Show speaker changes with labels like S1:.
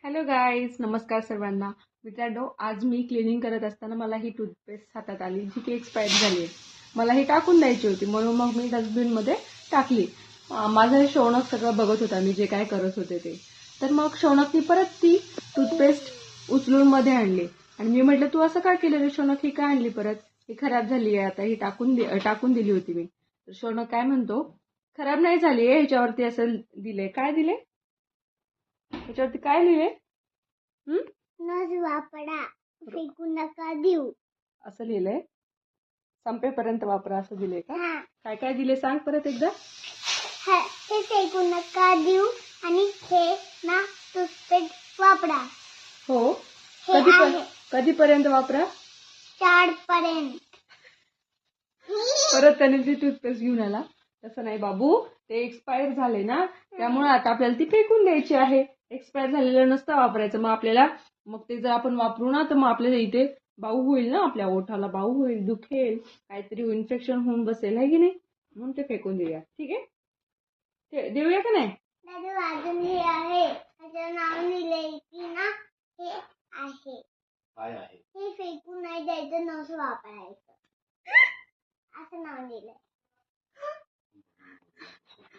S1: Hello guys, नमस्कार सर्वांना. मित्रांनो, आज मी क्लिनिंग करत असताना मला ही टूथपेस्ट हातात आली जी की एक्सपायर झाली आहे. मला ही टाकून द्यायची होती म्हणून मग मी डस्टबिनमध्ये टाकली. माझं हे शौनक सगळं बघत होता मी जे काय करत होते ते. तर मग शौनकनी परत ती टूथपेस्ट उचलून मध्ये आणली आणि मी म्हटलं, तू असं काय केलं रे शौनक, ही काय आणली परत? ही खराब झाली आहे, आता ही टाकून दिली होती मी. तर शौनक काय म्हणतो, खराब नाही झाली आहे, ह्याच्यावरती असं दिले. काय दिले ह्याच्यावरती? काय लिहिले?
S2: नस वापरा, फेकू नका देऊ,
S1: असं लिहिलंय. संपेपर्यंत वापरा असं दिलंय का?
S2: हा.
S1: काय काय दिले सांग परत एकदा.
S2: हे फेकू नका देऊ आणि हे ना टूथपेस्ट वापरा.
S1: हो.
S2: हे
S1: कधीपर्यंत वापरा?
S2: 4 पर्यंत.
S1: परत त्याने ती टूथपेस्ट घेऊन आला. तसं नाही बाबू, ते एक्सपायर झाले ना, त्यामुळे आता आपल्याला ती फेकून द्यायची आहे. एक्सपायर झालेलं नसतं वापरायचं. मग ते जर आपण वापरू ना तर मग आपल्याला इथे बाऊ होईल ना, आपल्या ओठाला बाऊ होईल, दुखेल, काहीतरी इन्फेक्शन होऊन बसेल, आहे की नाही? म्हणून ते फेकून देऊया. ठीक आहे, देऊया का नाही?
S2: दादू अजून हे आहे, त्याचं नाव लिहिलंय की ना, हे आहे.
S3: काय आहे?
S2: हे फेकून नाही द्यायचं, नस वापरायचं असं नाव लिहिलंय.